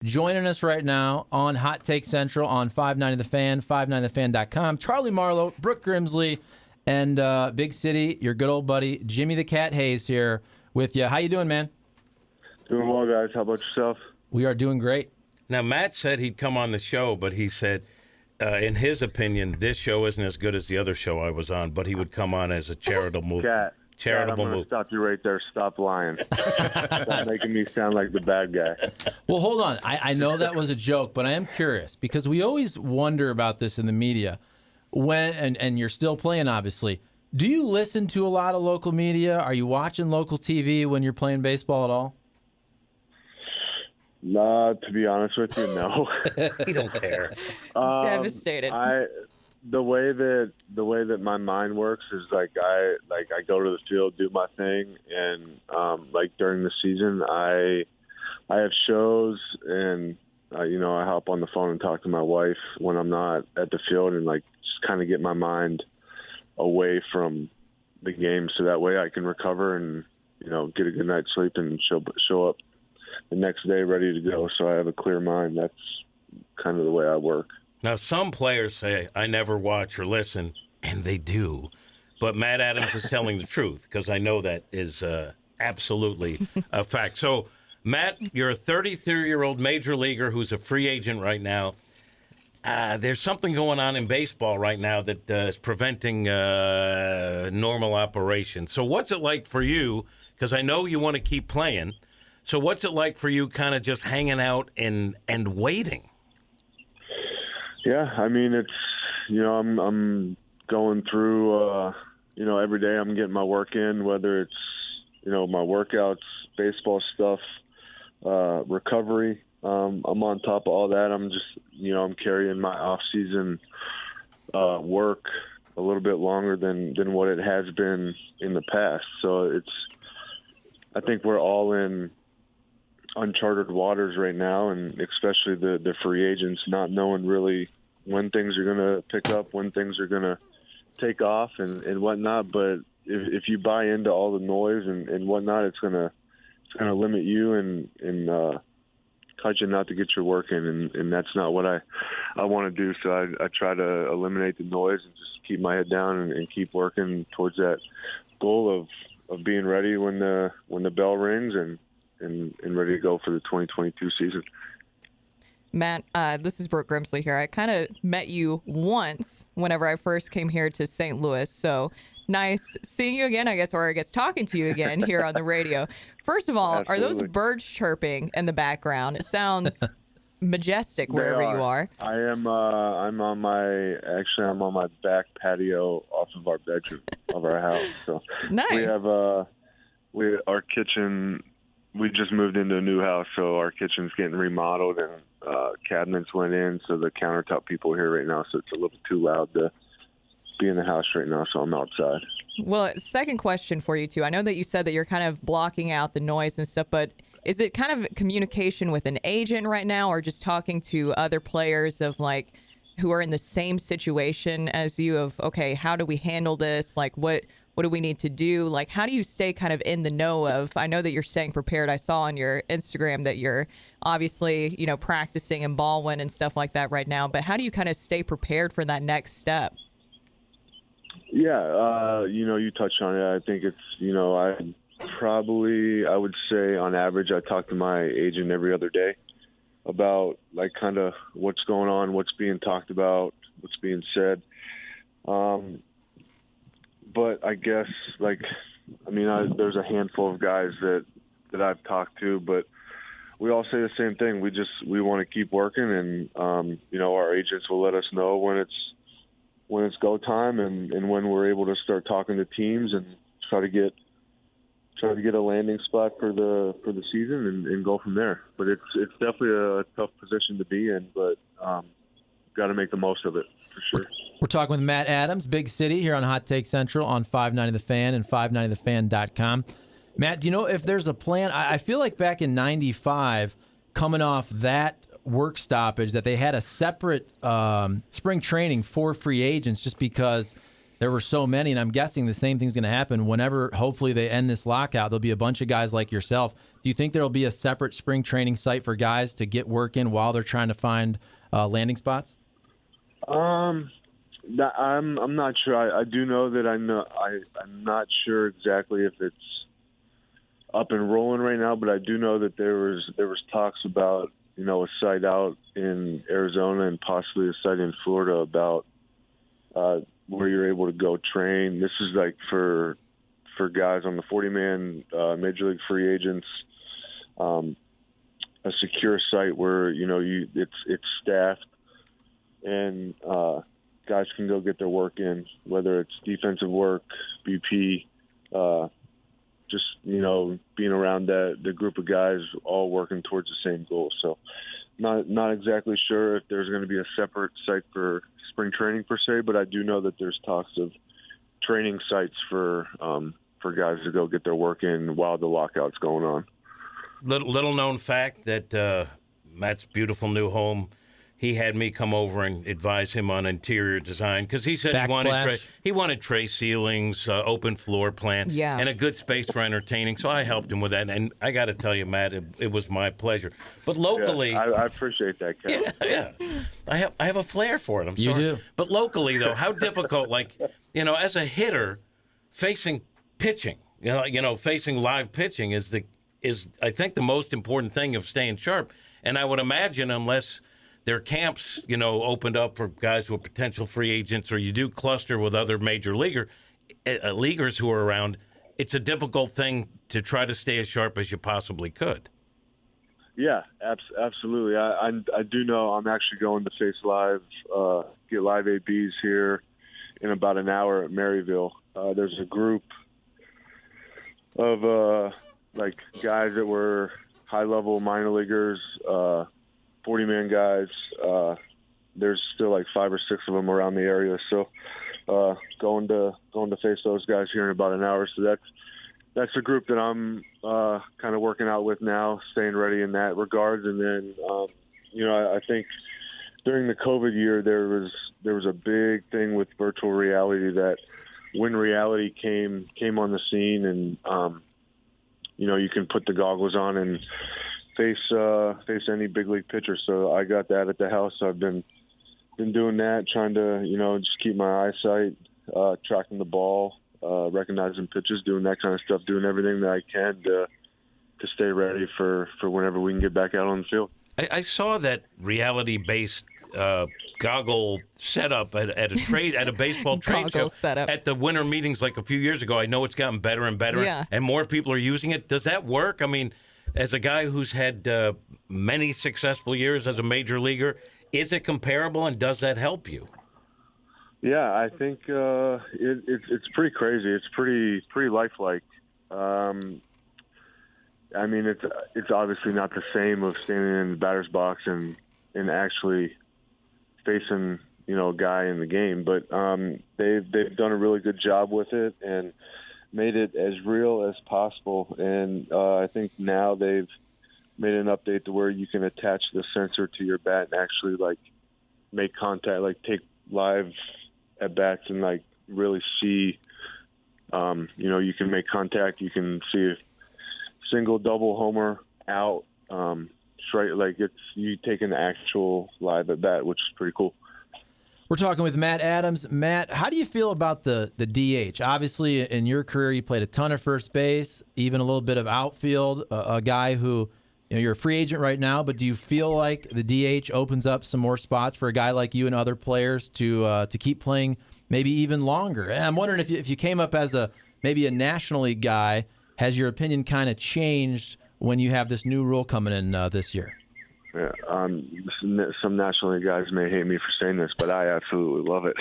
Joining us right now on Hot Take Central on 590 The Fan, 590thefan.com. Charlie Marlowe, Brooke Grimsley, and Big City, your good old buddy, Jimmy the Cat Hayes here with you. How you doing, man? Doing well, guys. How about yourself? We are doing great. Now, Matt said he'd come on the show, but he said, in his opinion, this show isn't as good as the other show I was on, but he would come on as a charitable move. Charitable move. I'm going to stop you right there. Stop lying. Stop making me sound like the bad guy. Well, hold on. I know that was a joke, but I am curious because we always wonder about this in the media. And you're still playing, obviously. Do you listen to a lot of local media? Are you watching local TV when you're playing baseball at all? Nah, to be honest with you, no. We don't care. Devastated. The way that my mind works is I go to the field, do my thing, and during the season, I have shows, and I hop on the phone and talk to my wife when I'm not at the field, and just kind of get my mind away from the game, so that way I can recover and get a good night's sleep and show up the next day ready to go. So I have a clear mind. That's kind of the way I work. Now, some players say, I never watch or listen, and they do. But Matt Adams is telling the truth, because I know that is absolutely a fact. So, Matt, you're a 33-year-old major leaguer who's a free agent right now. There's something going on in baseball right now that is preventing normal operation. So what's it like for you? Because I know you want to keep playing. So what's it like for you kind of just hanging out and waiting? Yeah, I mean, it's, I'm going through, every day I'm getting my work in, whether it's, my workouts, baseball stuff, recovery. I'm on top of all that. I'm just, I'm carrying my off-season work a little bit longer than what it has been in the past. So I think we're all in uncharted waters right now, and especially the free agents not knowing really when things are going to pick up, when things are going to take off and whatnot. But if you buy into all the noise and whatnot, it's going to limit you and cause you not to get your work in, and that's not what I want to do. So I try to eliminate the noise and just keep my head down and keep working towards that goal of being ready when the bell rings and ready to go for the 2022 season. Matt, this is Brooke Grimsley here. I kind of met you once whenever I first came here to St. Louis, so nice seeing you again, I guess talking to you again here on the radio. First of all, Absolutely. Are those birds chirping in the background? It sounds majestic wherever you are. I am. I'm on my back patio off of our bedroom of our house. So nice. We have our kitchen. We just moved into a new house, so our kitchen's getting remodeled and cabinets went in. So the countertop people are here right now, so it's a little too loud to be in the house right now. So I'm outside. Well, second question for you too. I know that you said that you're kind of blocking out the noise and stuff, but is it kind of communication with an agent right now, or just talking to other players of who are in the same situation as you of, okay, how do we handle this? What do we need to do? How do you stay kind of in the know of, I know that you're staying prepared. I saw on your Instagram that you're obviously, practicing in Baldwin and stuff like that right now, but how do you kind of stay prepared for that next step? Yeah, you touched on it. I think it's, I would say on average, I talk to my agent every other day about kind of what's going on, what's being talked about, what's being said. But I guess there's a handful of guys that I've talked to, but we all say the same thing. We want to keep working, and our agents will let us know when it's go time and when we're able to start talking to teams and try to get a landing spot for the season and go from there. But it's definitely a tough position to be in, but got to make the most of it for sure. We're talking with Matt Adams, Big City, here on Hot Take Central on 590 The Fan and 590thefan.com. Matt, do you know if there's a plan? I feel like back in 95, coming off that work stoppage, that they had a separate spring training for free agents just because there were so many, and I'm guessing the same thing's going to happen whenever, hopefully, they end this lockout. There'll be a bunch of guys like yourself. Do you think there'll be a separate spring training site for guys to get work in while they're trying to find landing spots? I'm not sure. I do know that I'm not sure exactly if it's up and rolling right now, but I do know that there was talks about, you know, a site out in Arizona and possibly a site in Florida about where you're able to go train. This is like for guys on the 40-man major league free agents, a secure site where, you know, it's staffed and guys can go get their work in, whether it's defensive work, BP, just, you know, being around the group of guys all working towards the same goal. So not exactly sure if there's going to be a separate site for spring training per se, but I do know that there's talks of training sites for guys to go get their work in while the lockout's going on. Little known fact that Matt's beautiful new home, he had me come over and advise him on interior design because he said he wanted tray ceilings, open floor plan, and a good space for entertaining. So I helped him with that. And I got to tell you, Matt, it was my pleasure. But locally, I appreciate that, Kevin. Yeah. I have a flair for it. You do. But locally, though, how difficult, like, you know, as a hitter, facing pitching, facing live pitching is I think the most important thing of staying sharp. And I would imagine unless their camps, you know, opened up for guys who are potential free agents, or you do cluster with other major leaguers who are around, it's a difficult thing to try to stay as sharp as you possibly could. Yeah, absolutely. I do know I'm actually going to face live, get live ABs here in about an hour at Maryville. There's a group of like guys that were high-level minor leaguers, 40-man guys. There's still like 5 or 6 of them around the area. So going to face those guys here in about an hour. So that's a group that I'm kind of working out with now, staying ready in that regards. And then, I think during the COVID year, there was a big thing with virtual reality that when reality came on the scene and, you can put the goggles on and face any big league pitcher. So I got that at the house. So I've been doing that, trying to, just keep my eyesight, tracking the ball, recognizing pitches, doing that kind of stuff, doing everything that I can to stay ready for whenever we can get back out on the field. I saw that reality-based goggle setup at a baseball trade show setup at the winter meetings like a few years ago. I know it's gotten better and better, and more people are using it. Does that work? I mean, as a guy who's had many successful years as a major leaguer, is it comparable, and does that help you? Yeah, I think it's pretty crazy. It's pretty lifelike. I mean, it's obviously not the same of standing in the batter's box and actually facing a guy in the game, but they've done a really good job with it and made it as real as possible. And I think now they've made an update to where you can attach the sensor to your bat and actually make contact, take live at bats and really see. You can make contact. You can see a single, double, homer, out. Straight, you take an actual live at bat, which is pretty cool. We're talking with Matt Adams. Matt, how do you feel about the DH? Obviously, in your career, you played a ton of first base, even a little bit of outfield. A guy who, you're a free agent right now, but do you feel like the DH opens up some more spots for a guy like you and other players to keep playing maybe even longer? And I'm wondering if you came up as maybe a National League guy, has your opinion kind of changed when you have this new rule coming in this year? Yeah, some National League guys may hate me for saying this, but I absolutely love it.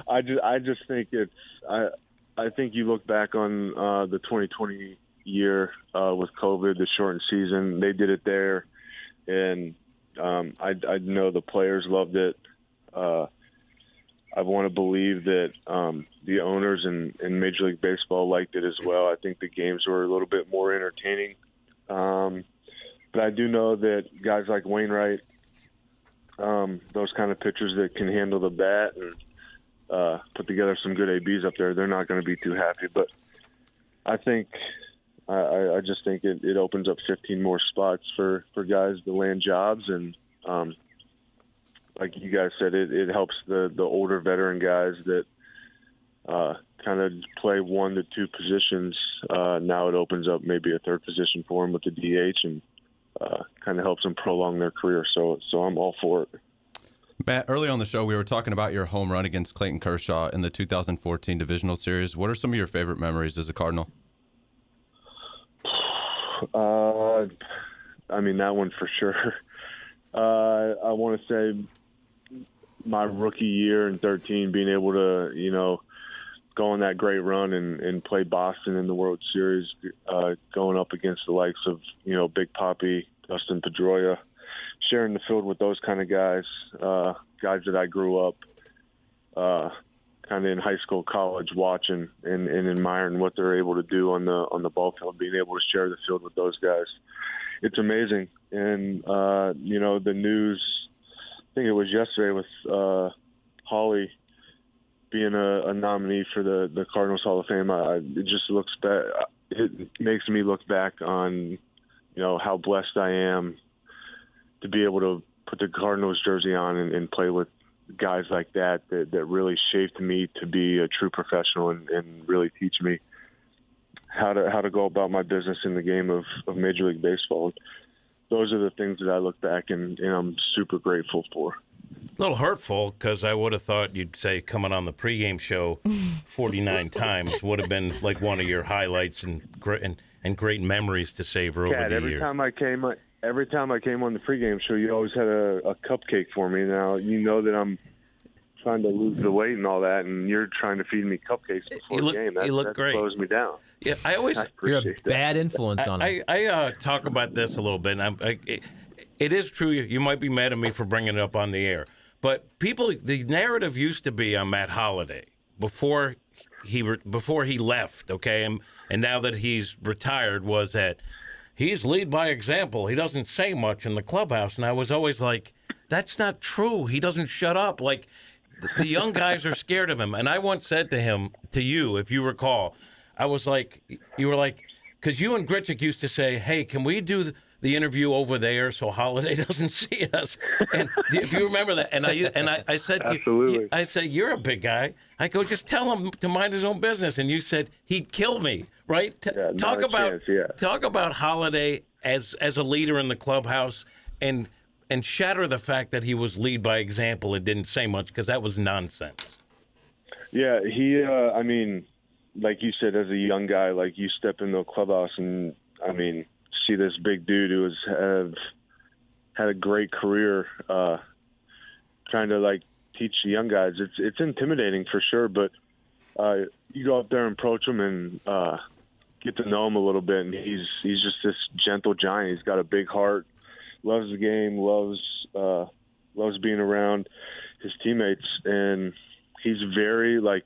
I just think I think you look back on the 2020 year with COVID, the shortened season. They did it there, and I know the players loved it. I want to believe that the owners in Major League Baseball liked it as well. I think the games were a little bit more entertaining. But I do know that guys like Wainwright, those kind of pitchers that can handle the bat and put together some good ABs up there, they're not going to be too happy. But I think I just think it opens up 15 more spots for guys to land jobs, and like you guys said, it helps the older veteran guys that kind of play 1 to 2 positions. Now it opens up maybe a third position for them with the DH, and kind of helps them prolong their career. So I'm all for it. Matt, early on the show, we were talking about your home run against Clayton Kershaw in the 2014 Divisional Series. What are some of your favorite memories as a Cardinal? I mean, that one for sure. I want to say my rookie year in 13, being able to, go on that great run and play Boston in the World Series, going up against the likes of, Big Papi, Dustin Pedroia, sharing the field with those kind of guys, guys that I grew up kind of in high school, college, watching and admiring what they're able to do on the ball field, being able to share the field with those guys. It's amazing. And, the news, I think it was yesterday with Holly being a nominee for the Cardinals Hall of Fame. It just looks back. It makes me look back on, how blessed I am to be able to put the Cardinals jersey on and play with guys like that really shaped me to be a true professional and really teach me how to go about my business in the game of Major League Baseball. Those are the things that I look back and I'm super grateful for. A little hurtful, because I would have thought you'd say coming on the pregame show 49 times would have been like one of your highlights and great memories to savor over the every years. Every time I came on the pregame show, you always had a cupcake for me. Now, you know that I'm trying to lose the weight and all that, and you're trying to feed me cupcakes before the game. You look that great. Slows me down. Yeah, You're a bad influence on him. I talk about this a little bit. And it is true. You might be mad at me for bringing it up on the air, but the narrative used to be on Matt Holliday before he left. Okay, and now that he's retired, was that he's lead by example. He doesn't say much in the clubhouse, and I was always like, that's not true. He doesn't shut up. Like, the young guys are scared of him. And I once said to you, if you recall, I was like, you were like, because you and Gritchick used to say, hey, can we do the interview over there so Holliday doesn't see us? And if you remember that, and I said to you, I said, you're a big guy. I go, just tell him to mind his own business. And you said, he'd kill me, right? Talk about Holliday as a leader in the clubhouse and shatter the fact that he was lead by example and didn't say much, because that was nonsense. Yeah, he, I mean, like you said, as a young guy, like you step in the clubhouse and, I mean, see this big dude who has had a great career trying to, like, teach the young guys. It's intimidating for sure, but you go up there and approach him and get to know him a little bit, and he's just this gentle giant. He's got a big heart, loves the game, loves being around his teammates, and he's very like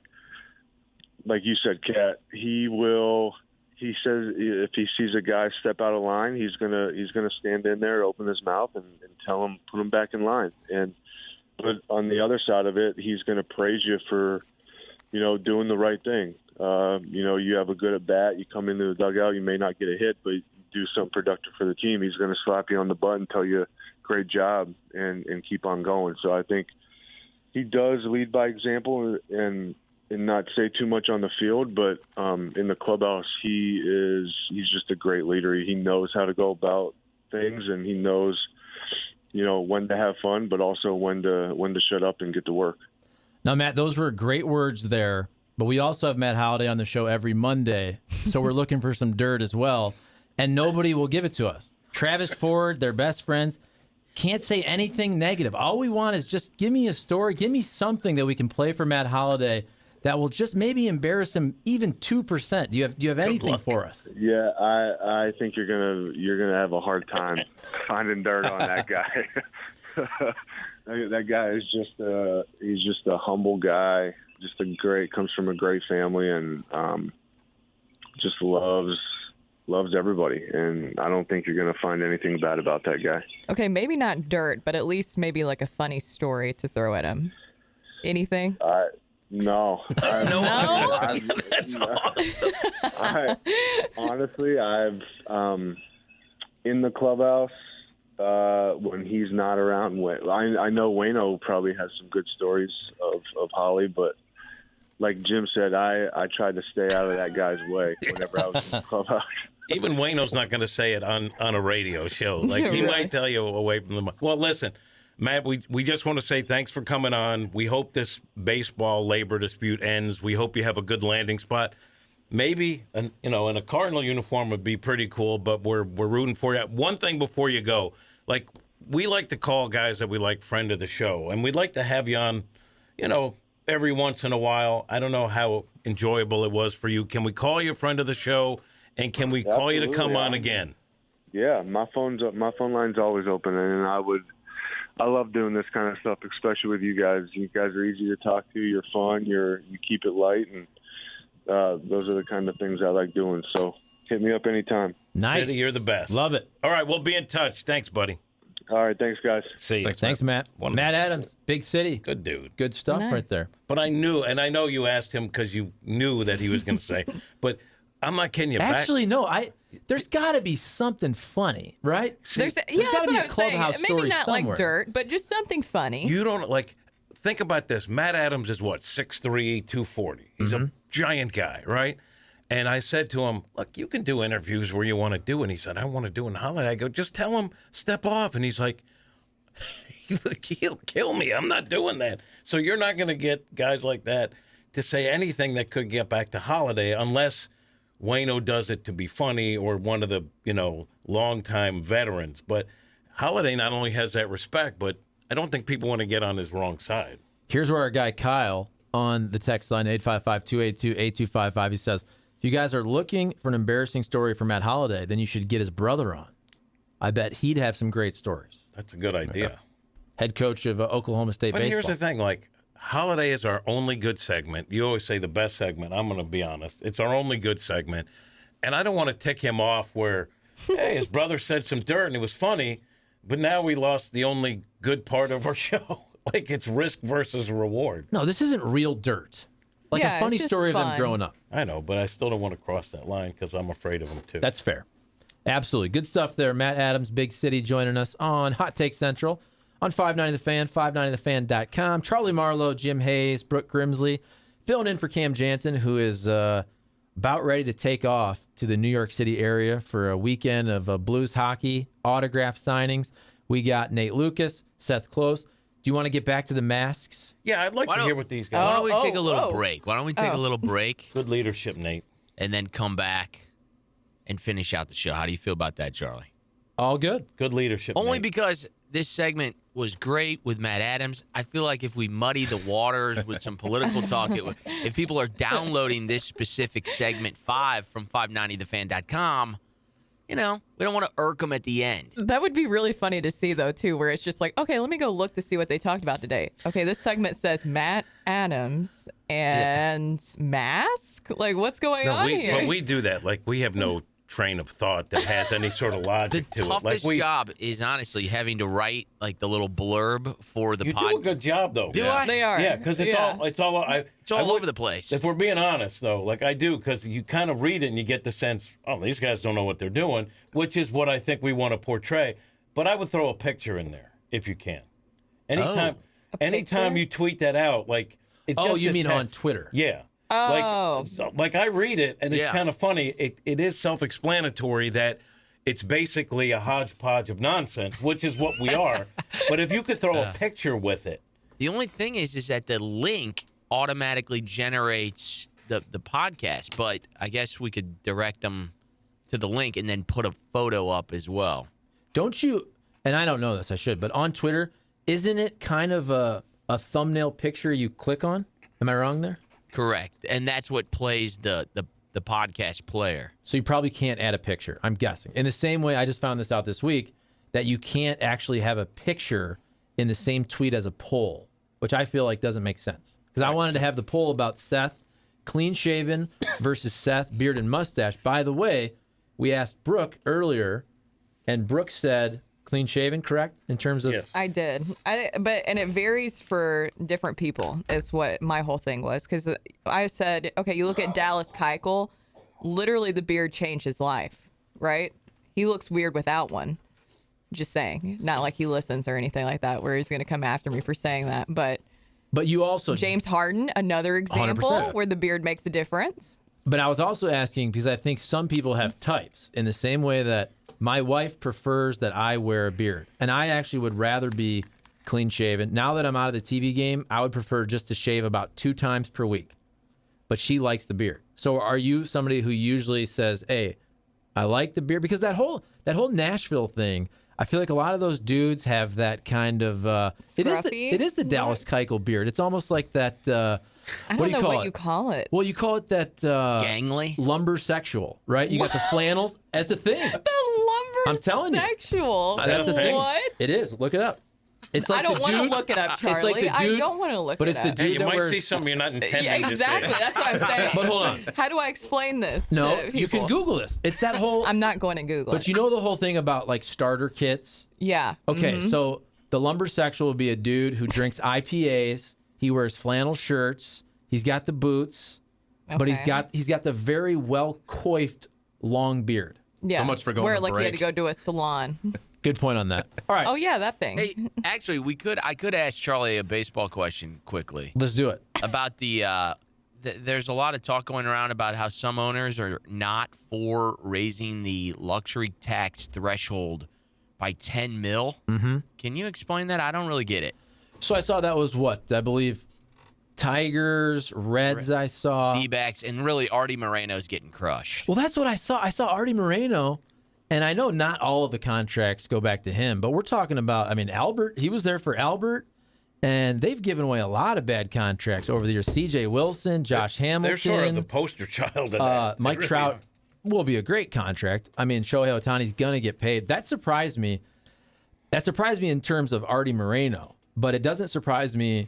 you said, Kat. He says if he sees a guy step out of line, he's gonna stand in there, open his mouth, and tell him, put him back in line. But on the other side of it, he's gonna praise you for, doing the right thing. You have a good at bat, you come into the dugout, you may not get a hit, but you do something productive for the team. He's gonna slap you on the butt and tell you, great job, and keep on going. So I think he does lead by example and not say too much on the field, but in the clubhouse, he's just a great leader. He knows how to go about things, and he knows, when to have fun, but also when to shut up and get to work. Now, Matt, those were great words there, but we also have Matt Holliday on the show every Monday, so we're looking for some dirt as well, and nobody will give it to us. Travis Ford, their best friends, can't say anything negative. All we want is just give me a story, give me something that we can play for Matt Holliday that will just maybe embarrass him even 2%. Do you have anything for us? Yeah, I think you're gonna have a hard time finding dirt on that guy. That guy is he's just a humble guy, comes from a great family, and just loves loves everybody, and I don't think you're going to find anything bad about that guy. Okay, maybe not dirt, but at least maybe like a funny story to throw at him. Anything? No. That's awesome. Honestly, I've in the clubhouse when he's not around. I know Moreno probably has some good stories of Holly, but like Jim said, I tried to stay out of that guy's way whenever I was in the clubhouse. Even Wayno's not going to say it on a radio show. Like, he might tell you away from the mic. Well, listen, Matt, we just want to say thanks for coming on. We hope this baseball labor dispute ends. We hope you have a good landing spot. Maybe, in a Cardinal uniform would be pretty cool, but we're rooting for you. One thing before you go, like, we like to call guys that we like friend of the show, and we'd like to have you on, every once in a while. I don't know how enjoyable it was for you. Can we call you a friend of the show? And can we call you to come on again? Yeah, my phone line's always open, and I love doing this kind of stuff, especially with you guys. You guys are easy to talk to. You're fun. You keep it light, and those are the kind of things I like doing. So hit me up anytime. Nice. City, you're the best. Love it. All right, we'll be in touch. Thanks, buddy. All right, thanks, guys. See you. Thanks, Matt. Matt Adams, Big City. Good dude. Good stuff right there. But I knew, and I know you asked him because you knew that he was going to say, but I'm not kidding you. Actually, no. There's got to be something funny, right? There's gotta that's be what a I was saying. clubhouse Maybe story not somewhere. like dirt, but just something funny. You don't, think about this. Matt Adams is what, 6'3", 240. He's a giant guy, right? And I said to him, look, you can do interviews where you want to do. And he said, I want to do in Holliday. I go, just tell him, step off. And he's like, he'll kill me. I'm not doing that. So you're not going to get guys like that to say anything that could get back to Holliday unless Moreno does it to be funny or one of the, longtime veterans. But Holliday not only has that respect, but I don't think people want to get on his wrong side. Here's where our guy Kyle on the text line, 855-282-8255, he says, if you guys are looking for an embarrassing story for Matt Holliday, then you should get his brother on. I bet he'd have some great stories. That's a good idea. Head coach of Oklahoma State But baseball. here's the thing, Holliday is our only good segment. You always say the best segment. I'm going to be honest. It's our only good segment. And I don't want to tick him off where, hey, his brother said some dirt and it was funny, but now we lost the only good part of our show. It's risk versus reward. No, this isn't real dirt. Yeah, a funny it's just story of them fun. growing up. I know, but I still don't want to cross that line because I'm afraid of him too. That's fair. Absolutely. Good stuff there. Matt Adams, Big City, joining us on Hot Take Central on 590 The Fan, 590thefan.com. Charlie Marlowe, Jim Hayes, Brooke Grimsley, filling in for Cam Jansen, who is about ready to take off to the New York City area for a weekend of Blues hockey autograph signings. We got Nate Lucas, Seth Close. Do you want to get back to the masks? Yeah, I'd like to hear what these guys. Why don't we take a little break? Why don't we take a little break Good leadership, Nate. and then come back and finish out the show? How do you feel about that, Charlie? All good. Good leadership. Only Nate. because this segment was great with Matt Adams. I feel like if we muddy the waters with some political talk, if people are downloading this specific segment 5 from 590thefan.com, we don't want to irk them at the end. That would be really funny to see, though, too, where it's just like, okay, let me go look to see what they talked about today. Okay, this segment says Matt Adams and mask? What's going on here? But we do that. We have no train of thought that has any sort of logic The to toughest it. job is honestly having to write the little blurb for the You pod. do a good job, though. Do I? They are. Yeah, because it's all over the place. If we're being honest, though, I do, because you kind of read it and you get the sense, oh, these guys don't know what they're doing, which is what I think we want to portray. But I would throw a picture in there if you can. Anytime you tweet that out, it just you is mean on Twitter? Yeah. Oh. I read it, and it's kind of funny. It is self-explanatory that it's basically a hodgepodge of nonsense, which is what we are. But if you could throw a picture with it. The only thing is that the link automatically generates the podcast, but I guess we could direct them to the link and then put a photo up as well. Don't you, and I don't know this, I should, but on Twitter, isn't it kind of a thumbnail picture you click on? Am I wrong there? Correct. And that's what plays the podcast player. So you probably can't add a picture, I'm guessing. In the same way, I just found this out this week, that you can't actually have a picture in the same tweet as a poll, which I feel like doesn't make sense. Because I wanted to have the poll about Seth, clean-shaven versus Seth, beard and mustache. By the way, we asked Brooke earlier, and Brooke said clean shaven, correct? In terms of Yes. I did. And it varies for different people is what my whole thing was. Because I said, okay, you look at Dallas Keuchel, literally the beard changed his life, right? He looks weird without one. Just saying. Not like he listens or anything like that where he's going to come after me for saying that. But you also James Harden, another example 100%. where the beard makes a difference. But I was also asking because I think some people have types in the same way that my wife prefers that I wear a beard. And I actually would rather be clean shaven. Now that I'm out of the TV game, I would prefer just to shave about 2 times per week. But she likes the beard. So are you somebody who usually says, hey, I like the beard? Because that whole Nashville thing, I feel like a lot of those dudes have that kind of Scruffy it is the Dallas Keuchel beard. It's almost like that I don't know what you call it. Well, you call it that Gangly? lumbersexual, right? You got the flannels. That's the thing. I'm telling you. Sexual. That's the thing. What? It is. Look it up. It's like I don't the want to dude- look it up, it's Charlie. like the dude- I don't want to look but it it's up. the dude Hey, you that might wears. see something you're not intending Yeah, exactly. to say. That's what I'm saying. But hold on. How do I explain this? No, to you can people? Google this. It's that whole. I'm not going to Google But it. you know the whole thing about like starter kits. Yeah. Okay, so the lumbersexual would be a dude who drinks IPAs. He wears flannel shirts. He's got the boots, but he's Okay. got the very well coiffed long beard. Yeah. So much for going Where to like you had to break. go to a salon. Good point on that. All right, Oh yeah, that thing. Hey, actually, I could ask Charlie a baseball question quickly let's do it. about there's a lot of talk going around about how some owners are not for raising the luxury tax threshold by 10 mil. Mm-hmm. Can you explain that? I don't really get it. So I saw that was what I believe. Tigers, Reds. I saw. D-backs, and really Artie Moreno's getting crushed. Well, that's what I saw. I saw Artie Moreno, and I know not all of the contracts go back to him, but we're talking about, I mean, Albert, he was there for Albert, and they've given away a lot of bad contracts over the years. C.J. Wilson, Josh Hamilton. They're sort of the poster child of that. Mike They really Trout are. will be a great contract. I mean, Shohei Ohtani's going to get paid. That surprised me. That surprised me in terms of Artie Moreno, but it doesn't surprise me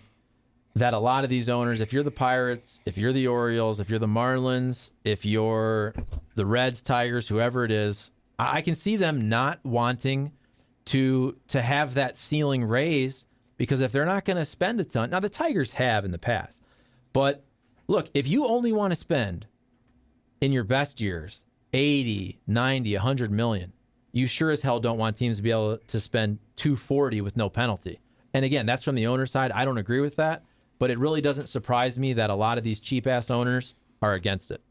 that a lot of these owners, if you're the Pirates, if you're the Orioles, if you're the Marlins, if you're the Reds, Tigers, whoever it is, I can see them not wanting to have that ceiling raised because if they're not going to spend a ton, now the Tigers have in the past, but look, if you only want to spend in your best years 80, 90, 100 million, you sure as hell don't want teams to be able to spend 240 with no penalty. And again, that's from the owner side. I don't agree with that. But it really doesn't surprise me that a lot of these cheap-ass owners are against it.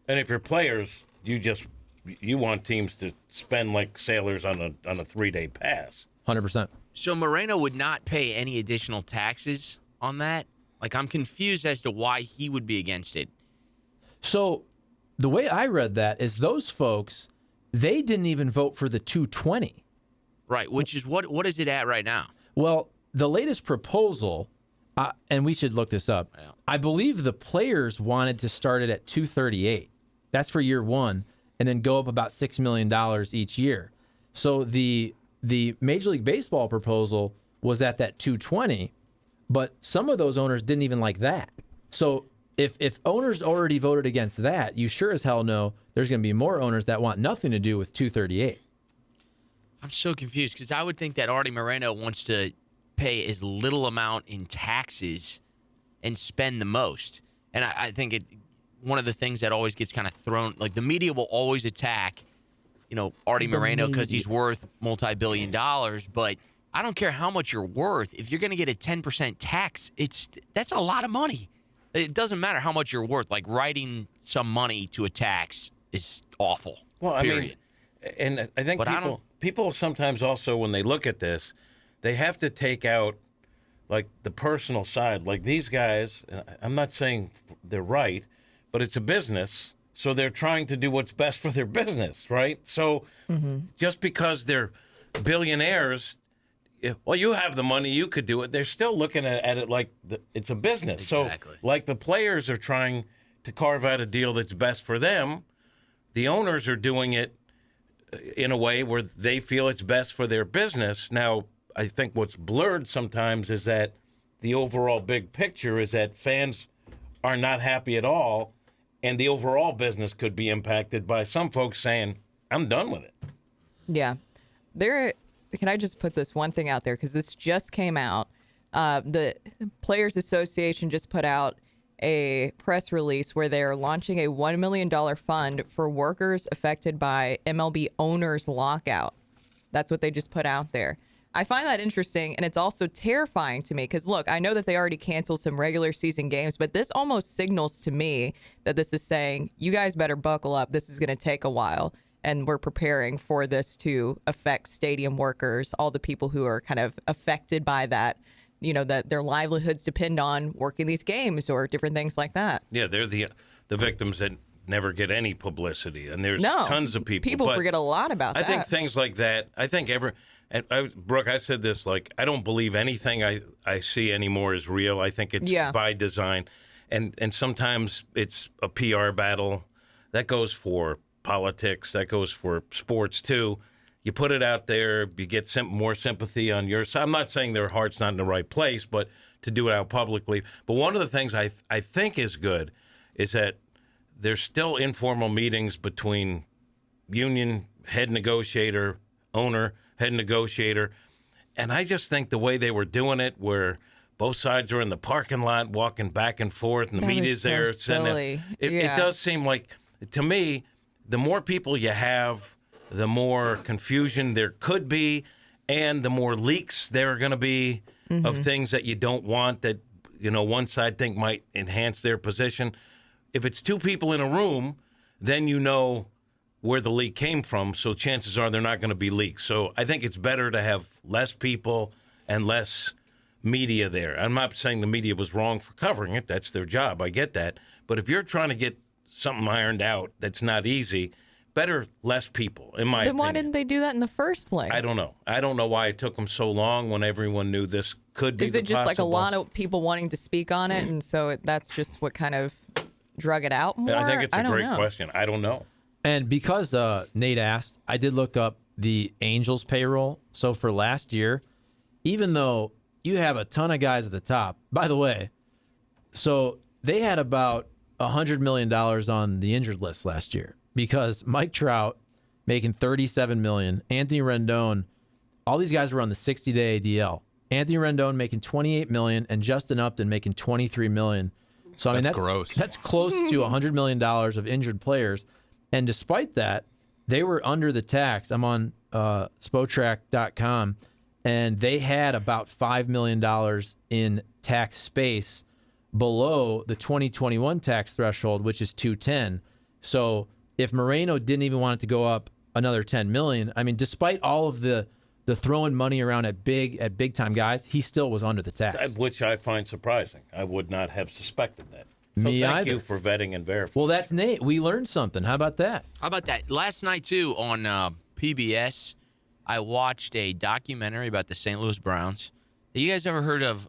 And if you're players, you want teams to spend like sailors on a 3-day pass. 100%. So Moreno would not pay any additional taxes on that? Like, I'm confused as to why he would be against it. So the way I read that is those folks, they didn't even vote for the 220. Right, which is what is it at right now? Well, the latest proposal, and we should look this up, Yeah. I believe the players wanted to start it at 238. That's for year one, and then go up about $6 million each year. So the Major League Baseball proposal was at that 220, but some of those owners didn't even like that. So if owners already voted against that, you sure as hell know there's going to be more owners that want nothing to do with 238. I'm so confused because I would think that Artie Moreno wants to pay as little amount in taxes and spend the most. And I think one of the things that always gets kind of thrown, like the media will always attack, Artie Moreno because he's worth multi-billion dollars. But I don't care how much you're worth. If you're going to get a 10% tax, that's a lot of money. It doesn't matter how much you're worth. Like writing some money to a tax is awful. Well, period. and I think But people sometimes also, when they look at this, they have to take out like the personal side. Like these guys, I'm not saying they're right, but it's a business, so they're trying to do what's best for their business, right? So just because they're billionaires, well, you have the money, you could do it. They're still looking at it like it's a business. Exactly. So like the players are trying to carve out a deal that's best for them. The owners are doing it in a way where they feel it's best for their business. Now, I think what's blurred sometimes is that the overall big picture is that fans are not happy at all, and the overall business could be impacted by some folks saying, I'm done with it. Yeah. Can I just put this one thing out there? Because this just came out. The Players Association just put out a press release where they're launching a $1 million fund for workers affected by MLB owners lockout. That's what they just put out there. I find that interesting, and it's also terrifying to me because, look, I know that they already canceled some regular season games, but this almost signals to me that this is saying, you guys better buckle up. This is going to take a while, and we're preparing for this to affect stadium workers, all the people who are kind of affected by that, that their livelihoods depend on working these games or different things like that. Yeah, they're the victims that never get any publicity, and there's tons of people. People forget a lot about that. I think things like that, Brooke, I said this, I don't believe anything I see anymore is real. I think it's by design. And sometimes it's a PR battle. That goes for politics. That goes for sports, too. You put it out there, you get more sympathy on your side. I'm not saying their heart's not in the right place, but to do it out publicly. But one of the things I think is good is that there's still informal meetings between union head negotiator, owner, head negotiator. And I just think the way they were doing it, where both sides are in the parking lot walking back and forth, and the media's there. Silly. It does seem like, to me, the more people you have, the more confusion there could be, and the more leaks there are going to be of things that you don't want that, one side think might enhance their position. If it's two people in a room, then you know where the leak came from, so chances are they're not going to be leaks. So I think it's better to have less people and less media there. I'm not saying the media was wrong for covering it. That's their job. I get that. But if you're trying to get something ironed out that's not easy, better less people, in my opinion. Then why didn't they do that in the first place? I don't know. I don't know why it took them so long when everyone knew this could be. Is it just like a lot of people wanting to speak on it, and so that's just what kind of drug it out more? I think it's a great question. I don't know. And because Nate asked, I did look up the Angels payroll. So for last year, even though you have a ton of guys at the top, by the way, so they had about $100 million on the injured list last year because Mike Trout making $37 million, Anthony Rendon, all these guys were on the 60-day ADL. Anthony Rendon making $28 million and Justin Upton making $23 million. So I mean that's gross. That's close to $100 million of injured players. And despite that, they were under the tax. I'm on Spotrac.com, and they had about $5 million in tax space below the 2021 tax threshold, which is $210. So if Moreno didn't even want it to go up another $10 million, I mean, despite all of the throwing money around at big time guys, he still was under the tax, which I find surprising. I would not have suspected that. So Me thank either. you for vetting and verifying. Well, that's Nate. We learned something. How about that? How about that? Last night, too, on PBS, I watched a documentary about the St. Louis Browns. Have you guys ever heard of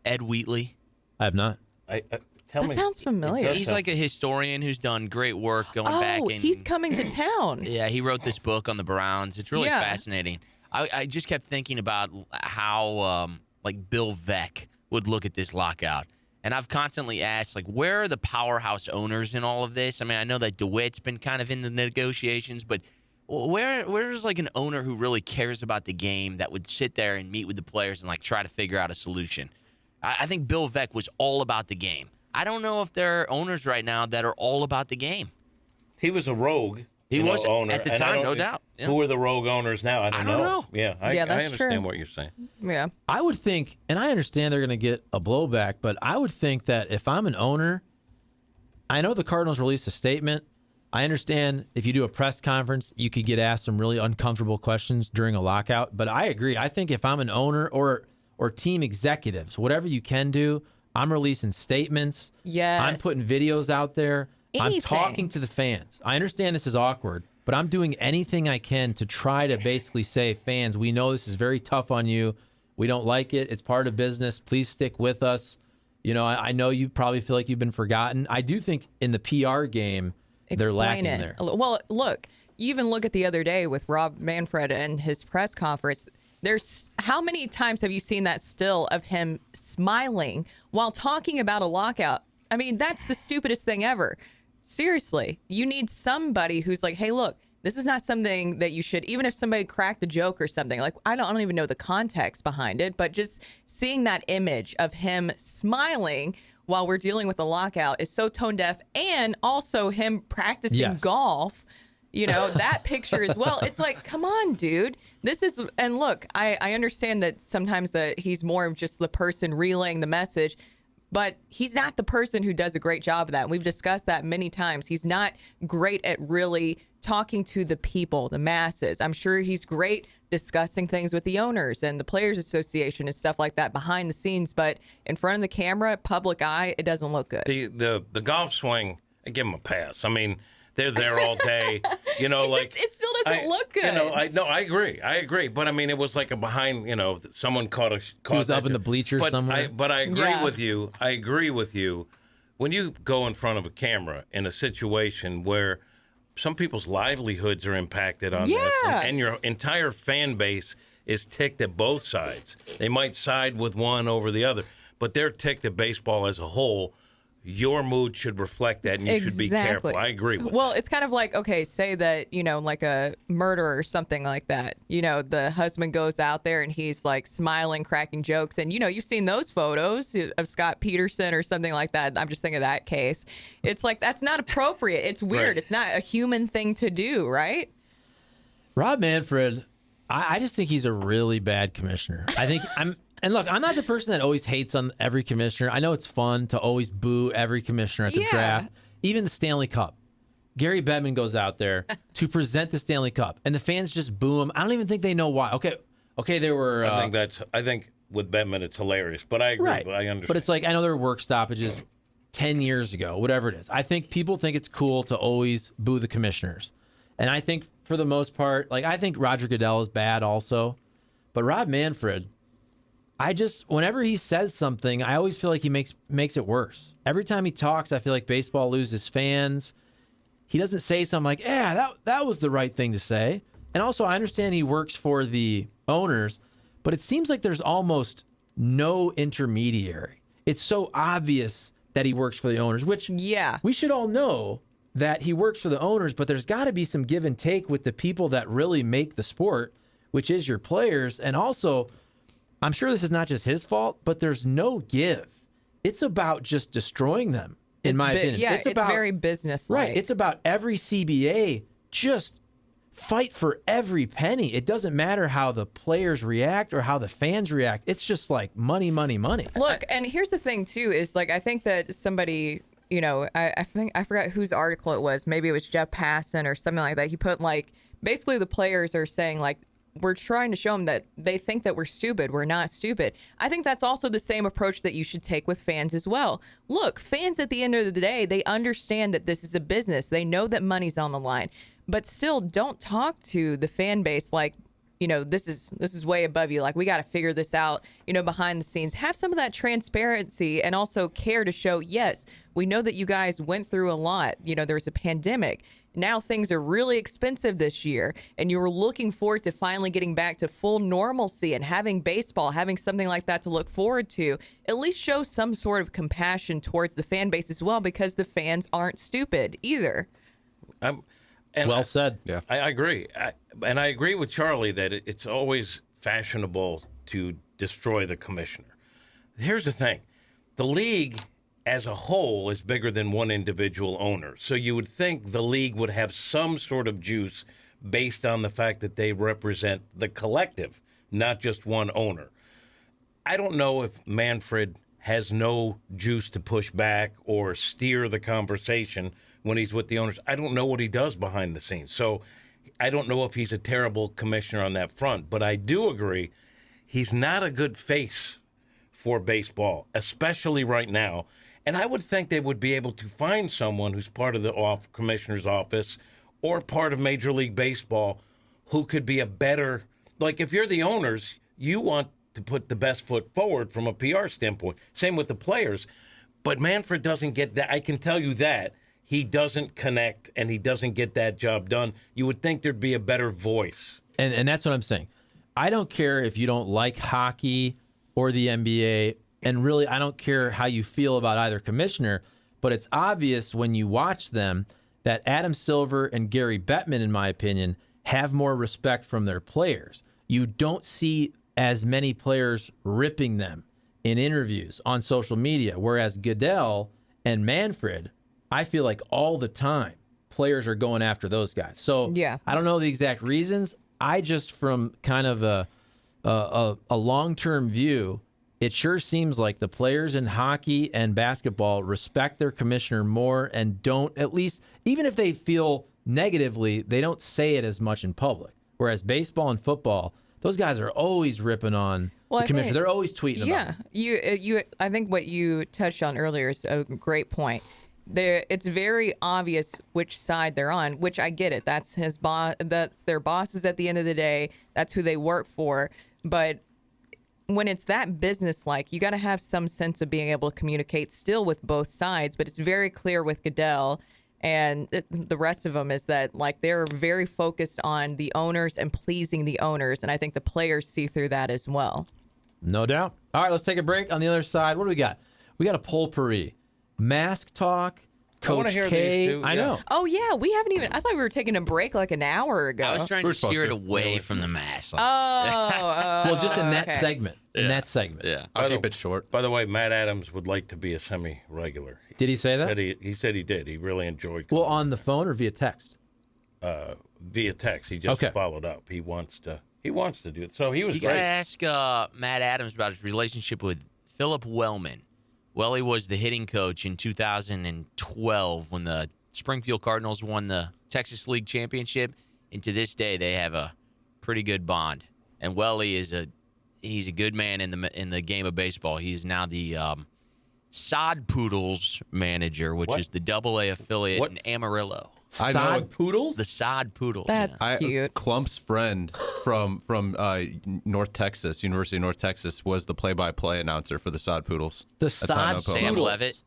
Ed Wheatley? I have not. Tell That me. sounds familiar. He's like a historian who's done great work going back. He's coming to town. Yeah, he wrote this book on the Browns. It's really fascinating. I just kept thinking about how Bill Veeck would look at this lockout. And I've constantly asked, where are the powerhouse owners in all of this? I mean, I know that DeWitt's been kind of in the negotiations, but where's an owner who really cares about the game that would sit there and meet with the players and try to figure out a solution? I think Bill Veeck was all about the game. I don't know if there are owners right now that are all about the game. He was a rogue. He was owner at the time, no doubt. Yeah. Who are the rogue owners now? I don't know. Yeah, I that's understand true. what you're saying. Yeah. I would think, and I understand they're going to get a blowback, but I would think that if I'm an owner, I know the Cardinals released a statement. I understand if you do a press conference, you could get asked some really uncomfortable questions during a lockout. But I agree. I think if I'm an owner or team executives, whatever you can do, I'm releasing statements. Yes. I'm putting videos out there. Anything. I'm talking to the fans. I understand this is awkward, but I'm doing anything I can to try to basically say, fans, we know this is very tough on you. We don't like it. It's part of business. Please stick with us. I know you probably feel like you've been forgotten. I do think in the PR game, they're lacking there. Well, look, you even look at the other day with Rob Manfred and his press conference. There's how many times have you seen that still of him smiling while talking about a lockout? I mean, that's the stupidest thing ever. Seriously, you need somebody who's like, hey, look, this is not something that you should, even if somebody cracked a joke or something, like, I don't even know the context behind it, but just seeing that image of him smiling while we're dealing with a lockout is so tone deaf. And also him practicing golf, that picture as well. It's like, come on, dude. This is, and look, I understand that sometimes he's more of just the person relaying the message, but he's not the person who does a great job of that. And we've discussed that many times. He's not great at really talking to the people, the masses. I'm sure he's great discussing things with the owners and the Players Association and stuff like that behind the scenes. But in front of the camera, public eye, it doesn't look good. The golf swing, I give him a pass. I mean, they're there all day. It still doesn't look good. I agree. But I mean, it was like a behind. Someone caught he was up in the bleachers somewhere. But I agree with you. I agree with you. When you go in front of a camera in a situation where some people's livelihoods are impacted on this, and your entire fan base is ticked at both sides. They might side with one over the other, but they're ticked at baseball as a whole. Your mood should reflect that, and you should be careful. I agree with Well, it's kind of like, okay, say that, like a murder or something like that. The husband goes out there and he's like smiling, cracking jokes. And, you've seen those photos of Scott Peterson or something like that. I'm just thinking of that case. It's like, that's not appropriate. It's weird. Right. It's not a human thing to do, right? Rob Manfred, I just think he's a really bad commissioner. And look, I'm not the person that always hates on every commissioner. I know it's fun to always boo every commissioner at the draft. Even the Stanley Cup. Gary Bettman goes out there to present the Stanley Cup, and the fans just boo him. I don't even think they know why. Okay, there were. I think with Bettman it's hilarious, but I agree. Right. But I understand. But it's like, I know there were work stoppages 10 years ago, whatever it is. I think people think it's cool to always boo the commissioners, and I think for the most part, I think Roger Goodell is bad also, but Rob Manfred. Whenever he says something, I always feel like he makes it worse. Every time he talks, I feel like baseball loses fans. He doesn't say something like, that was the right thing to say. And also, I understand he works for the owners, but it seems like there's almost no intermediary. It's so obvious that he works for the owners, which we should all know that he works for the owners, but there's got to be some give and take with the people that really make the sport, which is your players. And also, I'm sure this is not just his fault, but there's no give. It's about just destroying them, in my opinion. Yeah, it's very business-like. Right. It's about every CBA just fight for every penny. It doesn't matter how the players react or how the fans react. It's just like money, money, money. Look, and here's the thing, too, is I think that somebody, I forgot whose article it was. Maybe it was Jeff Passan or something like that. He put basically the players are saying we're trying to show them that they think that we're stupid. We're not stupid. I think that's also the same approach that you should take with fans as well. Look, fans at the end of the day, they understand that this is a business. They know that money's on the line, but still don't talk to the fan base like, this is way above you. We got to figure this out, behind the scenes. Have some of that transparency and also care to show, yes, we know that you guys went through a lot. There was a pandemic. Now things are really expensive this year, and you were looking forward to finally getting back to full normalcy and having baseball, having something like that to look forward to. At least show some sort of compassion towards the fan base as well, because the fans aren't stupid either. Well said. Yeah, I agree. I agree with Charlie that it's always fashionable to destroy the commissioner. Here's the thing. The league as a whole is bigger than one individual owner. So you would think the league would have some sort of juice based on the fact that they represent the collective, not just one owner. I don't know if Manfred has no juice to push back or steer the conversation when he's with the owners. I don't know what he does behind the scenes. So I don't know if he's a terrible commissioner on that front. But I do agree he's not a good face for baseball, especially right now. And I would think they would be able to find someone who's part of the commissioner's office or part of Major League Baseball who could be a better, if you're the owners, you want to put the best foot forward from a PR standpoint. Same with the players. But Manfred doesn't get that. I can tell you that. He doesn't connect and he doesn't get that job done. You would think there'd be a better voice. And that's what I'm saying. I don't care if you don't like hockey or the NBA. And really, I don't care how you feel about either commissioner, but it's obvious when you watch them that Adam Silver and Gary Bettman, in my opinion, have more respect from their players. You don't see as many players ripping them in interviews on social media, whereas Goodell and Manfred, I feel like all the time players are going after those guys. So Yeah. I don't know the exact reasons. I just, from kind of a long-term view, it sure seems like the players in hockey and basketball respect their commissioner more and don't, at least, even if they feel negatively, they don't say it as much in public. Whereas baseball and football, those guys are always ripping on the commissioner. They're always tweeting about it. You. I think what you touched on earlier is a great point. It's very obvious which side they're on, which I get it. That's his boss. That's their bosses at the end of the day. That's who they work for. But when it's that business-like, you got to have some sense of being able to communicate still with both sides. But it's very clear with Goodell and the rest of them is that like they're very focused on the owners and pleasing the owners. And I think the players see through that as well. No doubt. All right, let's take a break. On the other side, what do we got? We got a potpourri. Mask talk, I wanna Coach hear K. these two, I yeah. know. Oh, yeah. We haven't even. I thought we were taking a break like an hour ago. I was trying We're to steer it supposed to. away from the mask. Well, just in that okay. segment. In that segment. Yeah. I'll By keep the- it short. By the way, Matt Adams would like to be a semi-regular. Did he say that? He said he did. He really enjoyed Well, on the phone or via text? via text. He just Okay. followed up. He wants to do it. So he was You got to great. ask Matt Adams about his relationship with Philip Wellman. Welly was the hitting coach in 2012 when the Springfield Cardinals won the Texas League Championship. And to this day, they have a pretty good bond. And Welly he's a good man in the game of baseball. He's now the Sod Poodles manager, which What? is the AA affiliate What? in Amarillo. I know- Sod Poodles? The Sod Poodles. That's yeah. cute. Clump's friend from North Texas, University of North Texas, was the play-by-play announcer for the Sod Poodles. The That's how I know Sod Poodles. Sam Poodles. Levitt.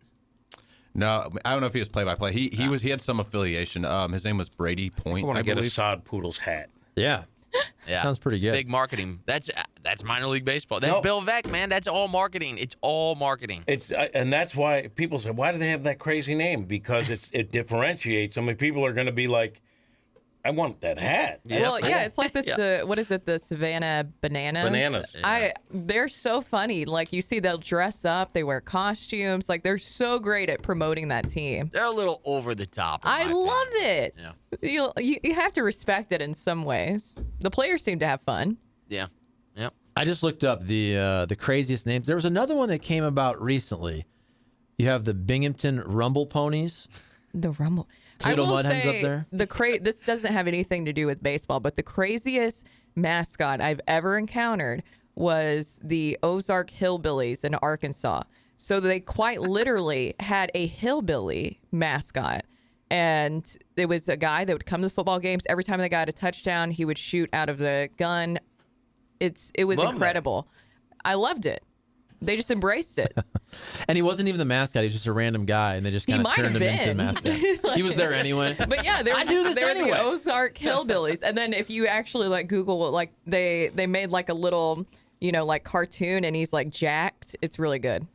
No, I don't know if he was play-by-play. He had some affiliation. His name was Brady Point, I want I to get a believe. Sod Poodles hat. Yeah. Yeah. Sounds pretty good. Big marketing. That's minor league baseball. That's No. Bill Veeck, man. That's all marketing. It's all marketing. And that's why people say, why do they have that crazy name? Because it differentiates. I mean, people are going to be like, I want that hat. Well, yeah, it's like this. Yeah. What is it? The Savannah Bananas. Bananas. They're so funny. Like you see, they'll dress up. They wear costumes. Like they're so great at promoting that team. They're a little over the top. in I my love opinion. it. You have to respect it in some ways. The players seem to have fun. Yeah. Yeah. I just looked up the craziest names. There was another one that came about recently. You have the Binghamton Rumble Ponies. The Rumble. Toledo I will Mudhens say up there? this doesn't have anything to do with baseball, but the craziest mascot I've ever encountered was the Ozark Hillbillies in Arkansas. So they quite literally had a hillbilly mascot. And it was a guy that would come to the football games. Every time they got a touchdown, he would shoot out of the gun. It was Love that. incredible. I loved it. They just embraced it. And he wasn't even the mascot. He was just a random guy, and they just He kind of might turned have him into the been. mascot. He was there anyway. But yeah, they were, I do this they were anyway. the Ozark Hillbillies. And then if you actually like Google, like they made like a little, like cartoon, and he's like jacked. It's really good.